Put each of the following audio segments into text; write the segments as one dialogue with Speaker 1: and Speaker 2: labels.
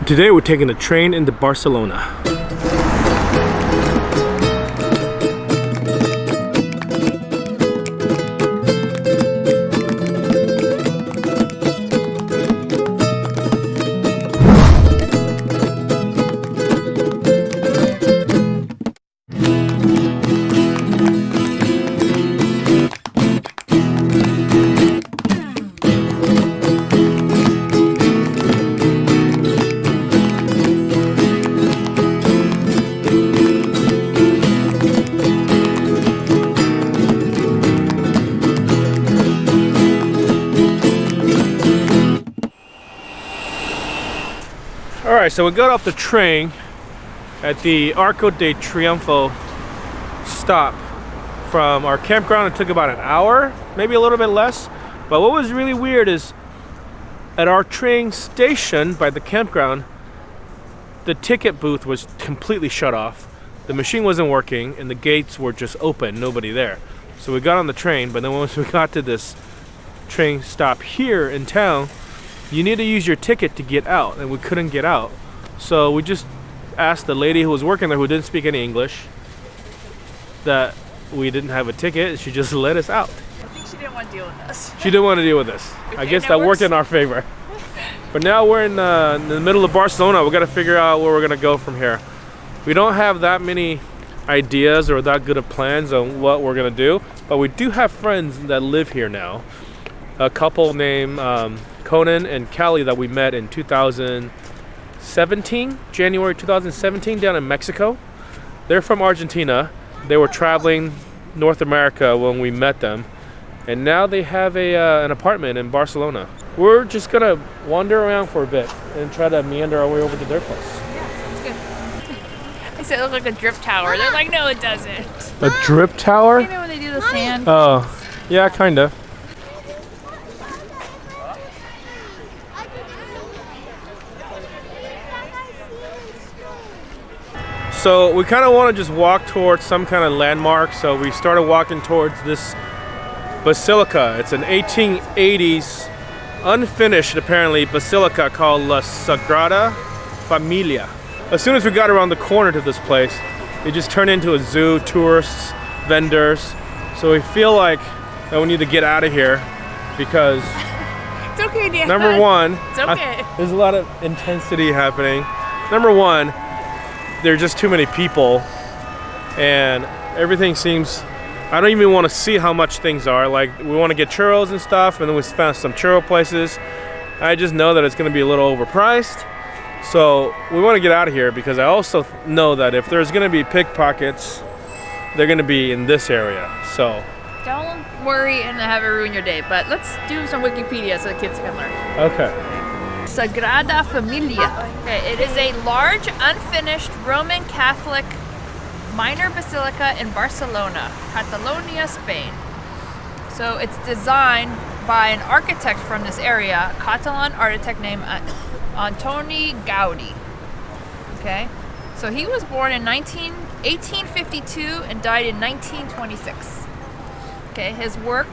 Speaker 1: Today we're taking a train into Barcelona. Alright, so we got off the train at the Arco de Triunfo stop from our campground. It took about an hour, maybe a little bit less. But what was really weird is at our train station by the campground, the ticket booth was completely shut off. The machine wasn't working and the gates were just open, nobody there. So we got on the train, but then once we got to this train stop here in town, you need to use your ticket to get out, and we couldn't get out. So we just asked the lady who was working there, who didn't speak any English, that we didn't have a ticket, and she just let us out.
Speaker 2: I think she didn't want to deal with us.
Speaker 1: She didn't want to deal with us. Okay, I guess that worked in our favor. But now we're in the middle of Barcelona. We got to figure out where we're gonna go from here. We don't have that many ideas or that good of plans on what we're gonna do, but we do have friends that live here now. A couple named Conan and Callie that we met in 2017, January 2017, down in Mexico. They're from Argentina. They were traveling North America when we met them, and now they have an apartment in Barcelona. We're just gonna wander around for a bit and try to meander our way over to their place.
Speaker 2: Yeah, sounds good. I said it looked like a drip tower. They're like, no, it doesn't.
Speaker 1: A drip tower?
Speaker 2: You know when they do the sand?
Speaker 1: Oh, yeah, kind of. So we kind of want to just walk towards some kind of landmark. So we started walking towards this basilica. It's an 1880s unfinished, apparently, basilica called La Sagrada Familia. As soon as we got around the corner to this place, it just turned into a zoo, tourists, vendors. So we feel like that we need to get out of here because
Speaker 2: It's okay, Dan.
Speaker 1: number one,
Speaker 2: It's okay.
Speaker 1: there's a lot of intensity happening. Number one, there are just too many people and everything seems, I don't even want to see how much things are. Like, we want to get churros and stuff, and then we found some churro places. I just know that it's going to be a little overpriced. So we want to get out of here because I also know that if there's going to be pickpockets, they're going to be in this area. So
Speaker 2: Don't worry and have it ruin your day, but let's do some Wikipedia so the kids can learn.
Speaker 1: okay.
Speaker 2: Sagrada Familia. Okay, it is a large, unfinished Roman Catholic minor basilica in Barcelona, Catalonia, Spain. So it's designed by an architect from this area, Catalan architect named Antoni Gaudi. Okay, so he was born in 1852 and died in 1926. Okay, his work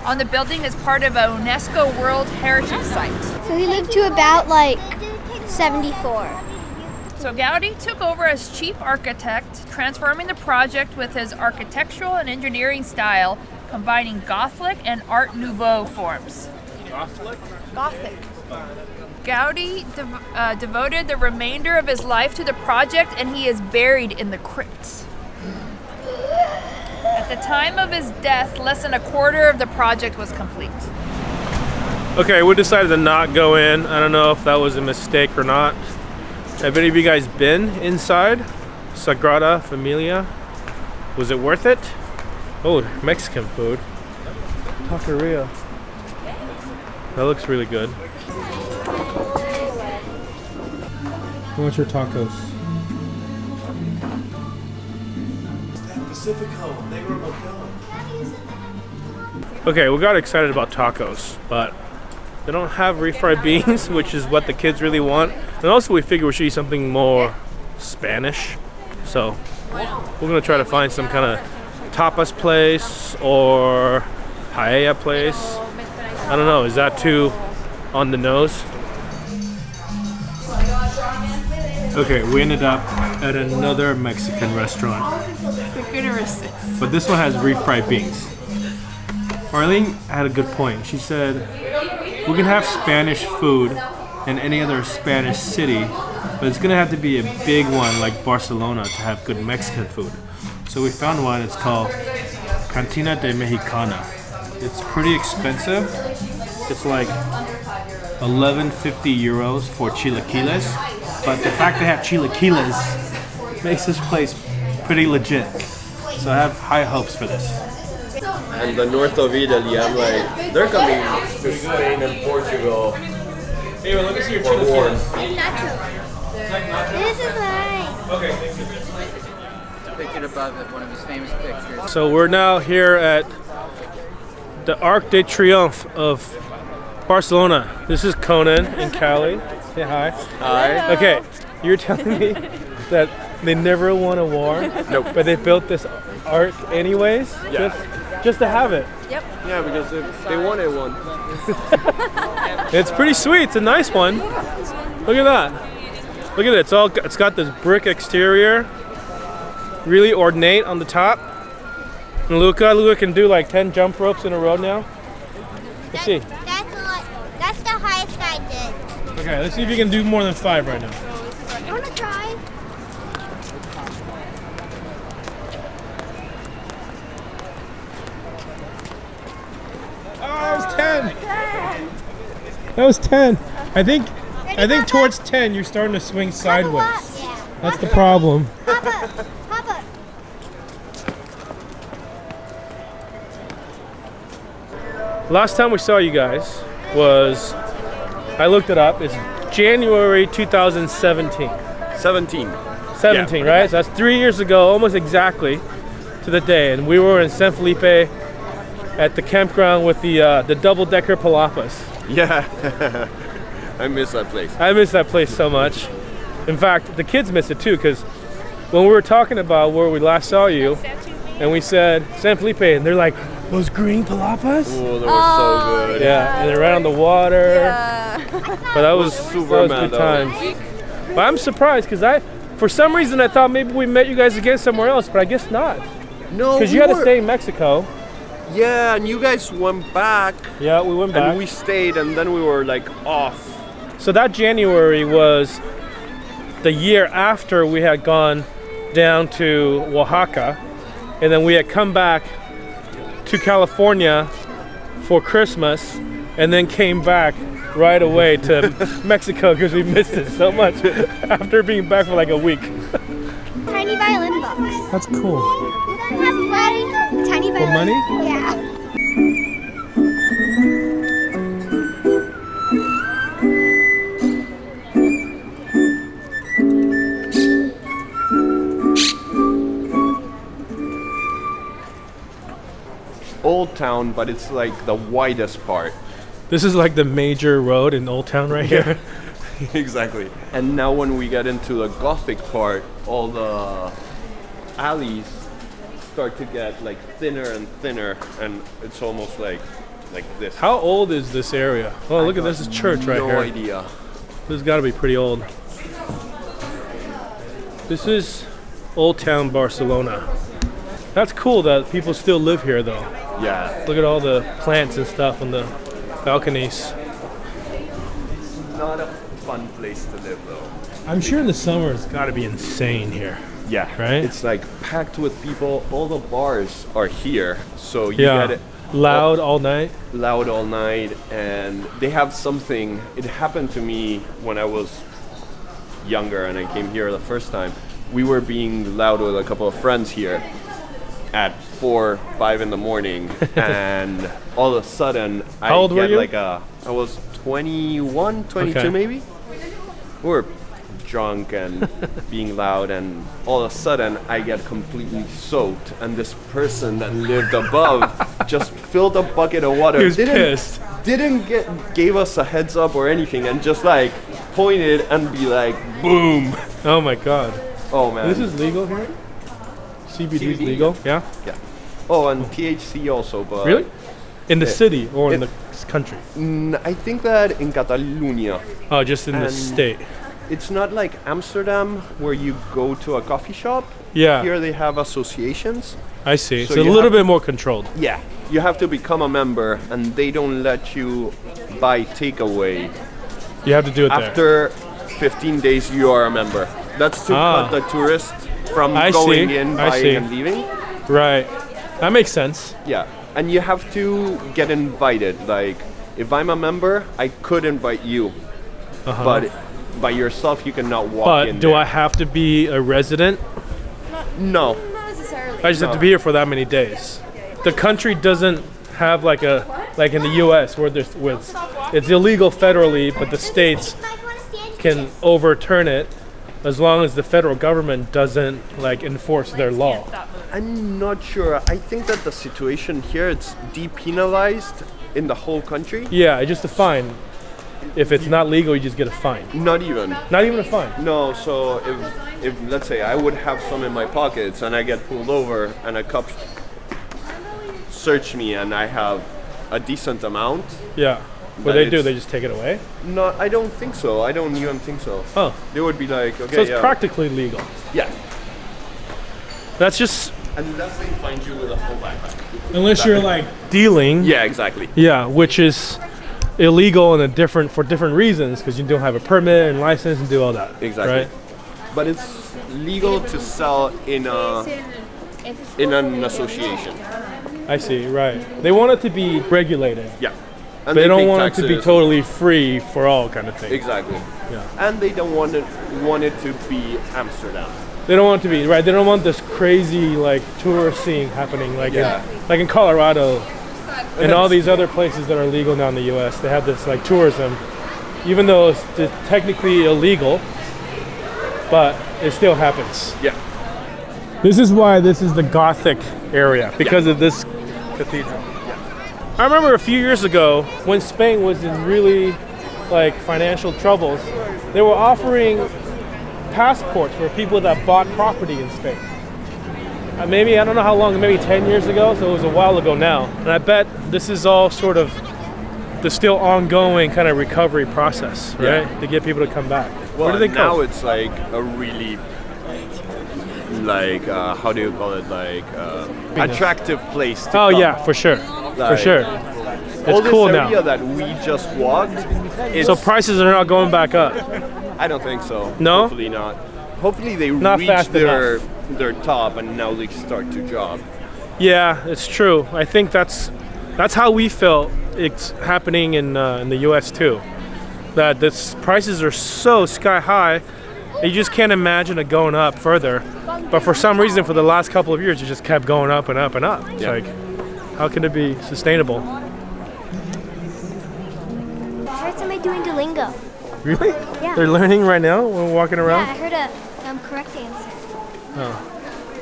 Speaker 2: on the building is part of a UNESCO World Heritage Site.
Speaker 3: So he lived to about like 74.
Speaker 2: So Gaudi took over as chief architect, transforming the project with his architectural and engineering style, combining Gothic and Art Nouveau forms. Gothic. Gaudi devoted the remainder of his life to the project, and he is buried in the crypt. At the time of his death, less than a quarter of the project was complete.
Speaker 1: Okay, we decided to not go in. I don't know if that was a mistake or not. Have any of you guys been inside Sagrada Familia? Was it worth it? Oh, Mexican food. Taqueria. That looks really good. How much are tacos? Okay, we got excited about tacos, but they don't have refried beans, which is what the kids really want. And also we figure we should eat something more Spanish. So we're gonna try to find some kind of tapas place or paella place. I don't know, is that too on the nose? Okay, we ended up at another Mexican restaurant, but this one has refried beans. Arlene had a good point. She said, we can have Spanish food in any other Spanish city, but it's gonna have to be a big one like Barcelona to have good Mexican food. So we found one, it's called Cantina de Mexicana. It's pretty expensive. It's like 11.50 euros for chilaquiles, but the fact they have chilaquiles makes this place pretty legit. So I have high hopes for this.
Speaker 4: And the north of Italy, I'm like, they're coming to Spain and Portugal
Speaker 1: Hey, let me see your
Speaker 4: for war.
Speaker 3: Nacho. This is mine.
Speaker 1: Okay, thank you.
Speaker 5: Pictured above it, one of his famous pictures.
Speaker 1: So we're now here at the Arc de Triomphe of Barcelona. This is Conan in Cali. Say hi.
Speaker 4: Hi.
Speaker 1: Okay, you're telling me that they never won a war,
Speaker 4: Nope.
Speaker 1: but they built this arc anyways,
Speaker 4: Yeah.
Speaker 1: just to have it.
Speaker 4: Yeah, because they wanted one.
Speaker 1: It's pretty sweet. It's a nice one. Look at that. Look at it. It's got this brick exterior, really ornate on the top. And Luca can do like 10 jump ropes in a row now. Let's see.
Speaker 3: That's the highest I did.
Speaker 1: Okay, let's see if you can do more than 5 right now.
Speaker 3: You wanna try?
Speaker 1: Oh, that was 10. That was 10. I think towards 10 you're starting to swing sideways.
Speaker 3: Yeah.
Speaker 1: That's the problem.
Speaker 3: Papa.
Speaker 1: Last time we saw you guys was, I looked it up, it's January 2017.
Speaker 4: 17.
Speaker 1: 17,
Speaker 4: Yeah.
Speaker 1: right? So that's 3 years ago, almost exactly to the day. And we were in San Felipe at the campground with the double-decker palapas.
Speaker 4: Yeah. I miss that place.
Speaker 1: I miss that place so much. In fact, the kids miss it too, because when we were talking about where we last saw you, and we said San Felipe, and they're like, those green palapas?
Speaker 4: Oh, they were so good.
Speaker 1: Yeah, and they're right on the water. But that was
Speaker 4: super
Speaker 1: good times. But I'm surprised, because for some reason I thought maybe we met you guys again somewhere else, but I guess not.
Speaker 4: No,
Speaker 1: Because you had to stay in Mexico.
Speaker 4: Yeah, and you guys went back.
Speaker 1: Yeah, we went back.
Speaker 4: And we stayed, and then we were like off.
Speaker 1: So that January was the year after we had gone down to Oaxaca, and then we had come back to California for Christmas, and then came back right away to Mexico because we missed it so much after being back for like a week.
Speaker 3: Tiny violin box.
Speaker 1: That's cool.
Speaker 3: Tiny violin.
Speaker 1: For money?
Speaker 3: Yeah.
Speaker 4: Old Town, but it's like the widest part.
Speaker 1: This is like the major road in Old Town right here.
Speaker 4: Exactly. And now when we get into the Gothic part, all the alleys start to get like thinner and thinner, and it's almost like this.
Speaker 1: How old is this area? Oh, look at this church right
Speaker 4: no
Speaker 1: here.
Speaker 4: No idea.
Speaker 1: This has got to be pretty old. This is Old Town Barcelona. That's cool that people still live here though.
Speaker 4: Yeah.
Speaker 1: Look at all the plants and stuff on the balconies.
Speaker 4: Not a fun place to live though.
Speaker 1: I'm sure in the summer it's got to be insane here.
Speaker 4: Yeah.
Speaker 1: Right?
Speaker 4: It's like packed with people. All the bars are here, so you
Speaker 1: Yeah.
Speaker 4: get it
Speaker 1: Loud all night.
Speaker 4: loud all night, and they have something. It happened to me when I was younger and I came here the first time. We were being loud with a couple of friends here at 4, 5 in the morning, and all of a sudden
Speaker 1: How old were you?
Speaker 4: I was 21, 22
Speaker 1: Okay.
Speaker 4: maybe. We were drunk and being loud, and all of a sudden I get completely soaked, and this person that lived above just filled a bucket of water.
Speaker 1: He was pissed.
Speaker 4: Gave us a heads up or anything, and just like pointed and be like, boom.
Speaker 1: Oh my god.
Speaker 4: Oh man.
Speaker 1: This is legal here? CBD is
Speaker 4: CBD?
Speaker 1: legal? Yeah?
Speaker 4: Yeah. Oh, and THC also, but
Speaker 1: Really? In the city or in
Speaker 4: it-
Speaker 1: the country?
Speaker 4: I think that in Catalonia.
Speaker 1: Oh, just in the
Speaker 4: And-
Speaker 1: state.
Speaker 4: it's not like Amsterdam where you go to a coffee shop.
Speaker 1: Yeah.
Speaker 4: Here they have associations.
Speaker 1: I see.
Speaker 4: So
Speaker 1: So, a
Speaker 4: you
Speaker 1: little
Speaker 4: have-
Speaker 1: bit more controlled.
Speaker 4: Yeah. You have to become a member, and they don't let you buy takeaway.
Speaker 1: You have to do it there.
Speaker 4: After 15 days, you are a member. That's to
Speaker 1: Ah.
Speaker 4: cut the tourist from
Speaker 1: I
Speaker 4: going
Speaker 1: see,
Speaker 4: in,
Speaker 1: I
Speaker 4: buying,
Speaker 1: see.
Speaker 4: and leaving.
Speaker 1: Right. That makes sense.
Speaker 4: Yeah, and you have to get invited. Like, if I'm a member, I could invite you, but by yourself, you cannot walk
Speaker 1: But
Speaker 4: in.
Speaker 1: do
Speaker 4: there.
Speaker 1: I have to be a resident?
Speaker 4: No.
Speaker 2: Not necessarily.
Speaker 1: I just have to be here for that many days. The country doesn't have like in the U.S. where it's illegal federally, but the states can overturn it as long as the federal government doesn't like enforce their law.
Speaker 4: I'm not sure. I think that the situation here, it's depenalized in the whole country.
Speaker 1: Yeah, just a fine. If it's not legal, you just get a fine.
Speaker 4: Not even.
Speaker 1: Not even a fine.
Speaker 4: No, so if let's say I would have some in my pockets and I get pulled over and a cop search me and I have a decent amount.
Speaker 1: Yeah. What
Speaker 4: But
Speaker 1: they do,
Speaker 4: it's-
Speaker 1: they just take it away?
Speaker 4: No, I don't think so. I don't even think so.
Speaker 1: Oh.
Speaker 4: They would be like, okay,
Speaker 1: So it's
Speaker 4: yeah.
Speaker 1: practically legal.
Speaker 4: Yeah.
Speaker 1: That's just
Speaker 4: Unless they find you with a full backpack.
Speaker 1: unless you're like dealing.
Speaker 4: Yeah, exactly.
Speaker 1: Yeah, which is illegal and for different reasons because you don't have a permit and license and do all that.
Speaker 4: Exactly.
Speaker 1: Right?
Speaker 4: But it's legal to sell in an association.
Speaker 1: I see. Right. They want it to be regulated.
Speaker 4: Yeah. And
Speaker 1: They don't
Speaker 4: pay
Speaker 1: want it to be
Speaker 4: taxes.
Speaker 1: totally free for all kind of thing.
Speaker 4: Exactly.
Speaker 1: Yeah.
Speaker 4: And they don't want it to be Amsterdam.
Speaker 1: They don't want it to be right. They don't want this crazy like tourist scene happening
Speaker 4: Yeah.
Speaker 1: like in Colorado and all these other places that are legal now in the U.S. They have this like tourism, even though it's technically illegal, but it still happens.
Speaker 4: Yeah.
Speaker 1: This is why this is the Gothic area because of this cathedral. I remember a few years ago when Spain was in really like financial troubles, they were offering passports for people that bought property in Spain. Maybe, I don't know how long, maybe 10 years ago, so it was a while ago now. And I bet this is all sort of the still ongoing kind of recovery process, right?
Speaker 4: Yeah.
Speaker 1: To get people to come back.
Speaker 4: Well,
Speaker 1: Where do they
Speaker 4: now
Speaker 1: go?
Speaker 4: it's like a really, like, how do you call it? Like, attractive place to
Speaker 1: Oh
Speaker 4: come.
Speaker 1: yeah, for sure. For
Speaker 4: Like,
Speaker 1: sure.
Speaker 4: All
Speaker 1: It's
Speaker 4: this
Speaker 1: cool
Speaker 4: area
Speaker 1: now.
Speaker 4: that we just walked, it's,
Speaker 1: So prices are not going back up.
Speaker 4: I don't think so.
Speaker 1: No?
Speaker 4: Hopefully not. Hopefully they
Speaker 1: Not
Speaker 4: reach
Speaker 1: fast
Speaker 4: their top and now they start to drop.
Speaker 1: Yeah, it's true. I think that's how we felt it's happening in the U.S. too. That the prices are so sky high, that you just can't imagine it going up further. But for some reason, for the last couple of years, it just kept going up and up and up. It's
Speaker 4: Yeah.
Speaker 1: like, how can it be sustainable?
Speaker 3: I heard somebody doing Duolingo.
Speaker 1: Really?
Speaker 3: Yeah.
Speaker 1: They're learning right now when we're walking
Speaker 3: Yeah,
Speaker 1: around.
Speaker 3: I heard a correct answer.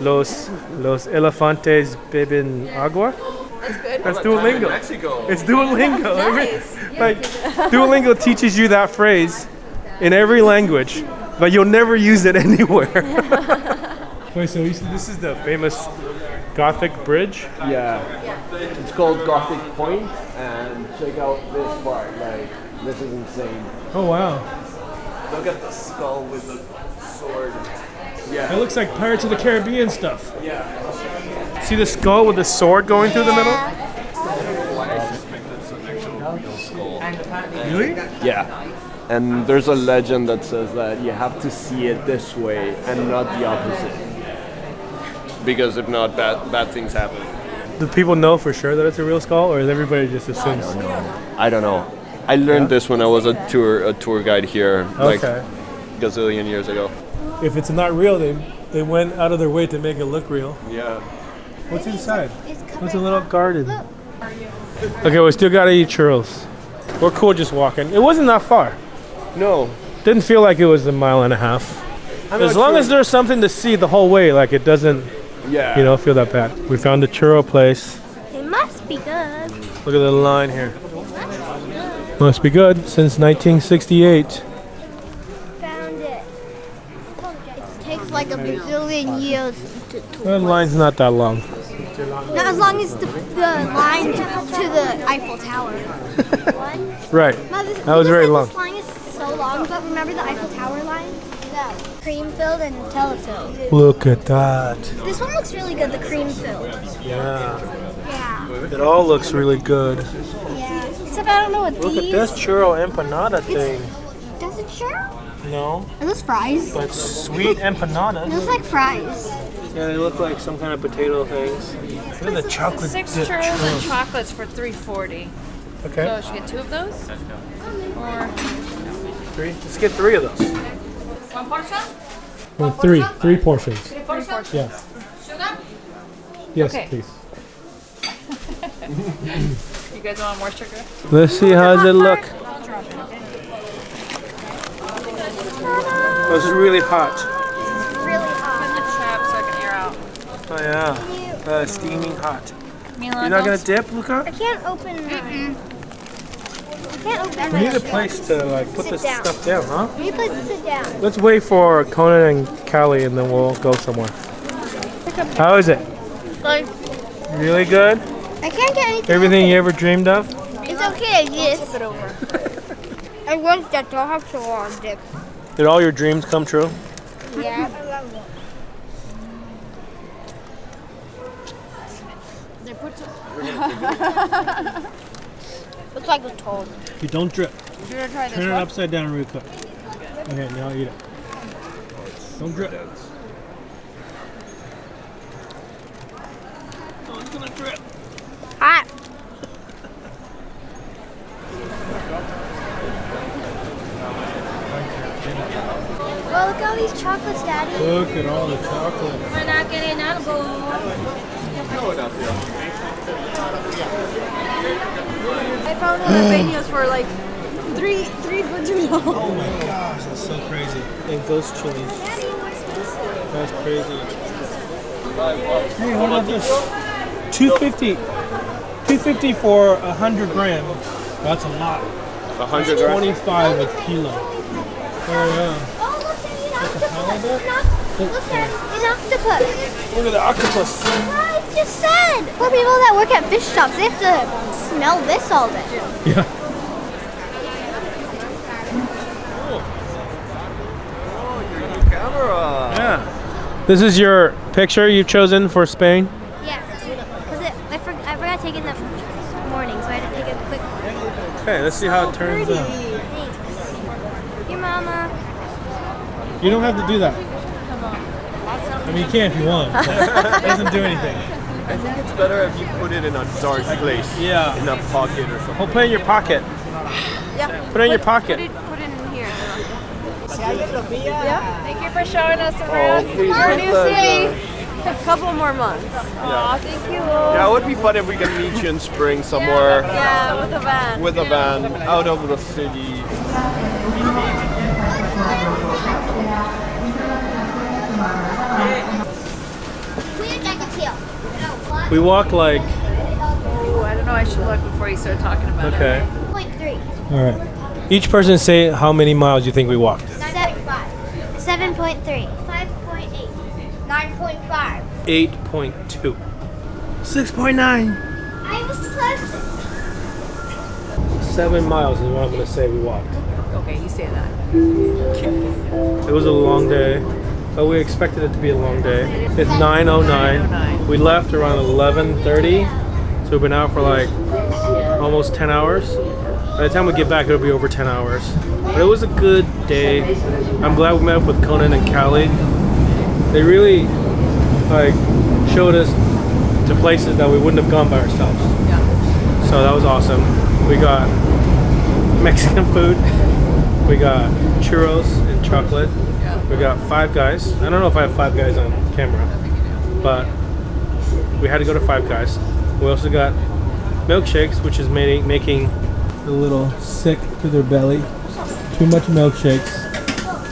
Speaker 1: Los elefantes beben agua.
Speaker 2: That's good.
Speaker 1: That's Duolingo.
Speaker 4: Mexico.
Speaker 1: It's Duolingo.
Speaker 2: Nice.
Speaker 1: Like Duolingo teaches you that phrase in every language, but you'll never use it anywhere. Wait, so this is the famous Gothic bridge?
Speaker 4: Yeah. It's called Gothic Point, and check out this part. Like, this is insane.
Speaker 1: Oh wow.
Speaker 4: Look at the skull with the sword.
Speaker 1: It
Speaker 4: Yeah.
Speaker 1: looks like Pirates of the Caribbean stuff.
Speaker 4: Yeah.
Speaker 1: See the skull with the sword going through the middle?
Speaker 4: I suspect that's an actual real skull.
Speaker 1: Really?
Speaker 4: Yeah. And there's a legend that says that you have to see it this way and not the opposite. Because if not, bad things happen.
Speaker 1: Do people know for sure that it's a real skull, or is everybody just assumes?
Speaker 4: I don't know. I learned this when I was a tour guide here, like
Speaker 1: Okay.
Speaker 4: gazillion years ago.
Speaker 1: If it's not real, they went out of their way to make it look real.
Speaker 4: Yeah.
Speaker 1: What's inside?
Speaker 3: It's
Speaker 1: What's a little garden? Okay, we still gotta eat churros. We're cool just walking. It wasn't that far.
Speaker 4: No.
Speaker 1: Didn't feel like it was a mile and a half. As long as there's something to see the whole way, like it doesn't,
Speaker 4: Yeah.
Speaker 1: feel that bad. We found the churro place.
Speaker 3: It must be good.
Speaker 1: Look at the line here. Must be good since 1968.
Speaker 3: Found it. It takes like a bazillion years to
Speaker 1: The line's not that long.
Speaker 3: not as long as the line to the Eiffel Tower.
Speaker 1: Right.
Speaker 3: Mother,
Speaker 1: That was very long.
Speaker 3: This line is so long, but remember the Eiffel Tower line? Cream filled and Nutella filled.
Speaker 1: Look at that.
Speaker 3: This one looks really good, the cream filled.
Speaker 1: Yeah.
Speaker 3: Yeah.
Speaker 1: It all looks really good.
Speaker 3: Yeah. Except I don't know what
Speaker 1: Look
Speaker 3: these.
Speaker 1: at this churro empanada thing.
Speaker 3: Does it sure?
Speaker 1: No,
Speaker 3: Are those fries?
Speaker 1: but sweet
Speaker 3: It
Speaker 1: empanadas.
Speaker 3: looks like fries.
Speaker 1: Yeah, they look like some kind of potato things. Look at the chocolate
Speaker 2: 6
Speaker 1: dip
Speaker 2: churros and chocolates for $3.40.
Speaker 1: Okay.
Speaker 2: So should we get 2 of those? Or
Speaker 1: 3. Let's get 3 of those.
Speaker 2: 1 portion?
Speaker 1: Well, 3 portions.
Speaker 2: 3 portions?
Speaker 1: Yeah.
Speaker 2: Sugar?
Speaker 1: Yes,
Speaker 2: Okay.
Speaker 1: please.
Speaker 2: You guys want more sugar?
Speaker 1: Let's see how does it look. Oh, this is really hot.
Speaker 3: Really hot.
Speaker 2: Put in the trap so I can air out.
Speaker 1: Oh yeah, steaming hot.
Speaker 2: Mila,
Speaker 1: You're not gonna
Speaker 2: don't-
Speaker 1: dip, Luca?
Speaker 3: I can't open mine. I can't open
Speaker 1: We need a
Speaker 3: mine.
Speaker 1: place to like put
Speaker 3: Sit
Speaker 1: this
Speaker 3: down.
Speaker 1: stuff down, huh?
Speaker 3: We need a place to sit down.
Speaker 1: Let's wait for Conan and Callie, and then we'll go somewhere. How is it?
Speaker 3: Like,
Speaker 1: Really good?
Speaker 3: I can't get anything.
Speaker 1: Everything you ever dreamed of?
Speaker 3: It's okay, yes. Tip it over. I want that. I'll have to dip.
Speaker 1: Did all your dreams come true?
Speaker 3: Yeah. Looks like a toad.
Speaker 1: You don't drip.
Speaker 2: You gonna try this
Speaker 1: Turn it
Speaker 2: one?
Speaker 1: upside down real quick. Okay, now eat it. Don't drip. Oh, it's gonna drip.
Speaker 3: Hot. Well, look at all these chocolates, Daddy.
Speaker 1: Look at all the chocolate.
Speaker 3: We're not getting edible.
Speaker 6: I found jalapenos for like three for $2.
Speaker 1: Oh my gosh, that's so crazy. And those chilies. That's crazy. Hey, what about this? $2.50. $2.50 for 100 grams. That's a lot.
Speaker 4: 100 grams.
Speaker 1: 25 a kilo. Oh yeah.
Speaker 3: Oh, look, Daddy, an octopus.
Speaker 1: Look.
Speaker 3: Look, Daddy, an octopus.
Speaker 1: Look at the octopus.
Speaker 3: I just said. Poor people that work at fish shops, they have to smell this all day.
Speaker 1: Yeah.
Speaker 4: Camera.
Speaker 1: Yeah. This is your picture you've chosen for Spain?
Speaker 3: Yes, because I forgot to take it in the morning, so I had to take a quick one.
Speaker 1: Okay, let's see how it turns out.
Speaker 3: Thanks. Your mama.
Speaker 1: You don't have to do that. I mean, you can if you want. But it doesn't do anything.
Speaker 4: I think it's better if you put it in a dark place.
Speaker 1: Yeah.
Speaker 4: In a pocket or something.
Speaker 1: We'll put it in your pocket.
Speaker 6: Yeah.
Speaker 1: Put it in your pocket.
Speaker 6: Put it in here.
Speaker 2: Thank you for showing us
Speaker 4: Oh,
Speaker 2: around.
Speaker 4: please.
Speaker 6: Our new city. A couple more months.
Speaker 2: Aw, thank you.
Speaker 4: Yeah, it would be fun if we can meet you in spring somewhere
Speaker 6: Yeah, with a van.
Speaker 4: with a van out of the city.
Speaker 1: We walk like,
Speaker 2: Oh, I don't know. I should look before you start talking about it.
Speaker 1: okay.
Speaker 3: 0.3.
Speaker 1: All right. Each person say how many miles you think we walked.
Speaker 3: 7.3. 5.8. 9.5.
Speaker 1: 8.2. 6.9.
Speaker 3: I was close.
Speaker 1: 7 miles is what I'm going to say we walked.
Speaker 2: Okay, you say that.
Speaker 1: It was a long day, but we expected it to be a long day. It's 9:09. We left around 11:30, so we've been out for like almost 10 hours. By the time we get back, it'll be over 10 hours. But it was a good day. I'm glad we met up with Conan and Callie. They really like showed us to places that we wouldn't have gone by ourselves.
Speaker 2: Yeah.
Speaker 1: So that was awesome. We got Mexican food. We got churros and chocolate.
Speaker 2: Yeah.
Speaker 1: We got Five Guys. I don't know if I have Five Guys on camera, but we had to go to Five Guys. We also got milkshakes, which is making a little sick to their belly. Too much milkshakes.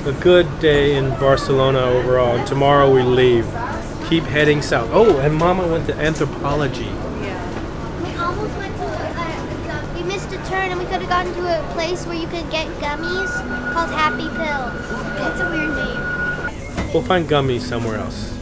Speaker 1: A good day in Barcelona overall. And tomorrow we leave. Keep heading south. Oh, and Mama went to anthropology.
Speaker 3: We almost went to we missed a turn and we could have gotten to a place where you could get gummies called Happy Pills. It's a weird name.
Speaker 1: We'll find gummies somewhere else.